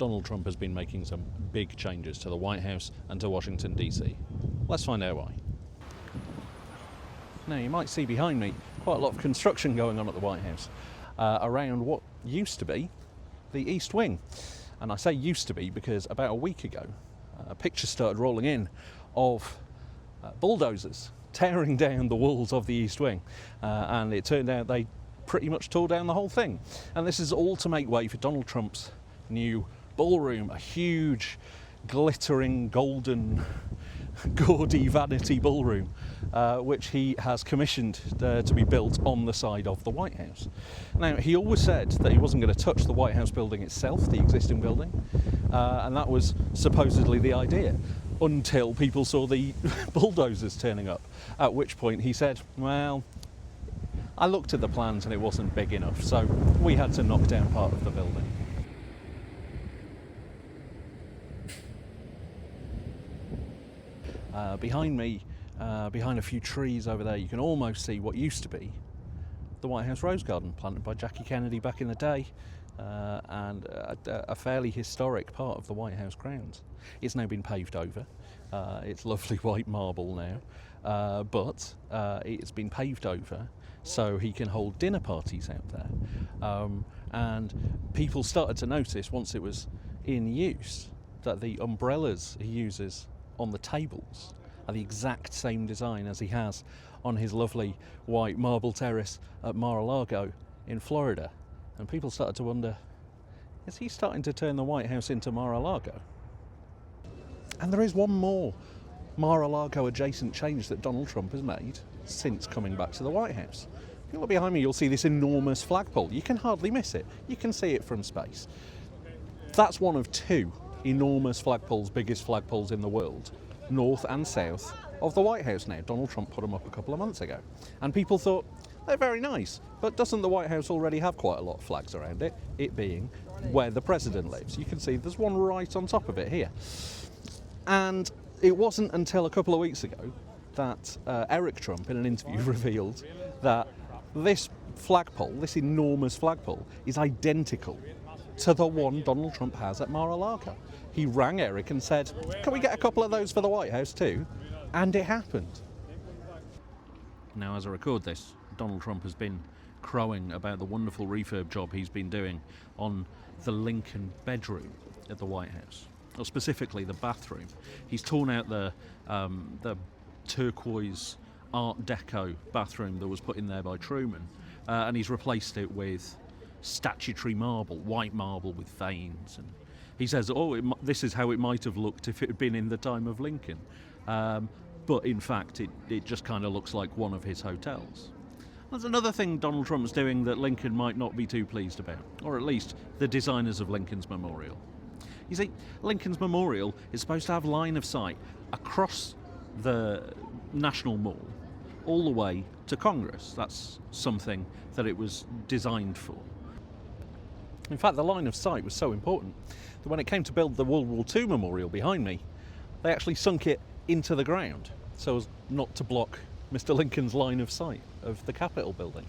Donald Trump has been making some big changes to the White House and to Washington, D.C. Let's find out why. Now, you might see behind me quite a lot of construction going on at the White House around what used to be the East Wing. And I say used to be because about a week ago, pictures started rolling in of bulldozers tearing down the walls of the East Wing. And it turned out they pretty much tore down the whole thing. And this is all to make way for Donald Trump's new ballroom, a huge, glittering, golden, gaudy vanity ballroom, which he has commissioned to be built on the side of the White House. Now, he always said that he wasn't going to touch the White House building itself, the existing building, and that was supposedly the idea, until people saw the bulldozers turning up, at which point he said, well, I looked at the plans and it wasn't big enough, so we had to knock down part of the building. Behind me, behind a few trees over there, you can almost see what used to be the White House Rose Garden, planted by Jackie Kennedy back in the day, and a fairly historic part of the White House grounds. It's now been paved over. It's lovely white marble now, but it's been paved over so he can hold dinner parties out there. And people started to notice, once it was in use, that the umbrellas he uses on the tables are the exact same design as he has on his lovely white marble terrace at Mar-a-Lago in Florida. And people started to wonder, is he starting to turn the White House into Mar-a-Lago? And there is one more Mar-a-Lago adjacent change that Donald Trump has made since coming back to the White House. If you look behind me, you'll see this enormous flagpole. You can hardly miss it. You can see it from space. That's one of two enormous flagpoles, biggest flagpoles in the world, north and south of the White House now. Donald Trump put them up a couple of months ago. And people thought, they're very nice, but doesn't the White House already have quite a lot of flags around it? It being where the president lives. You can see there's one right on top of it here. And it wasn't until a couple of weeks ago that Eric Trump, in an interview, revealed that this flagpole, this enormous flagpole, is identical to the one Donald Trump has at Mar-a-Lago. He rang Eric and said, can we get a couple of those for the White House too? And it happened. Now, as I record this, Donald Trump has been crowing about the wonderful refurb job he's been doing on the Lincoln bedroom at the White House, or specifically the bathroom. He's torn out the turquoise Art Deco bathroom that was put in there by Truman, and he's replaced it with statuary marble, white marble with veins. And he says, this is how it might have looked if it had been in the time of Lincoln. But in fact, it just kind of looks like one of his hotels. There's another thing Donald Trump's doing that Lincoln might not be too pleased about, or at least the designers of Lincoln's Memorial. You see, Lincoln's Memorial is supposed to have line of sight across the National Mall all the way to Congress. That's something that it was designed for. In fact, the line of sight was so important that when it came to build the World War II memorial behind me, they actually sunk it into the ground so as not to block Mr. Lincoln's line of sight of the Capitol building.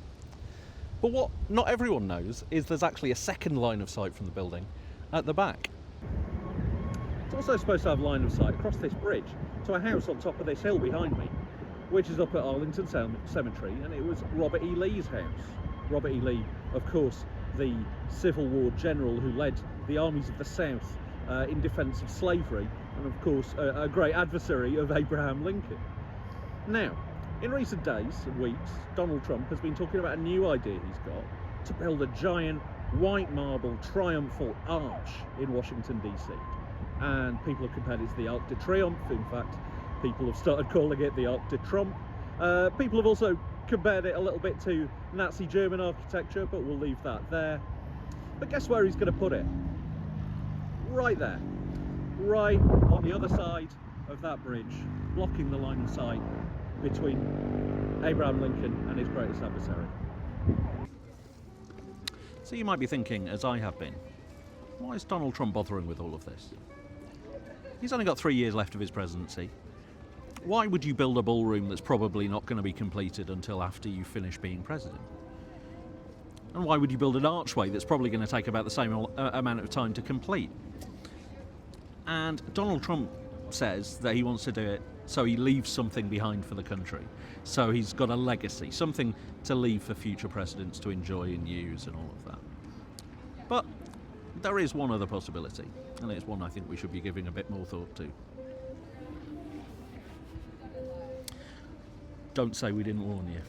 But what not everyone knows is there's actually a second line of sight from the building at the back. It's also supposed to have line of sight across this bridge to a house on top of this hill behind me, which is up at Arlington Cemetery, and it was Robert E. Lee's house. Robert E. Lee, of course, the Civil War general who led the armies of the South in defence of slavery, and of course a great adversary of Abraham Lincoln. Now, in recent days and weeks, Donald Trump has been talking about a new idea he's got to build a giant white marble triumphal arch in Washington, D.C. And people have compared it to the Arc de Triomphe. In fact, people have started calling it the Arc de Trump. People have also compared it a little bit to Nazi German architecture, but we'll leave that there. But guess where he's going to put it? Right there. Right on the other side of that bridge, blocking the line of sight between Abraham Lincoln and his greatest adversary. So you might be thinking, as I have been, why is Donald Trump bothering with all of this? He's only got 3 years left of his presidency. Why would you build a ballroom that's probably not going to be completed until after you finish being president? And why would you build an archway that's probably going to take about the same amount of time to complete? And Donald Trump says that he wants to do it so he leaves something behind for the country. So he's got a legacy, something to leave for future presidents to enjoy and use and all of that. But there is one other possibility, and it's one I think we should be giving a bit more thought to. Don't say we didn't warn you.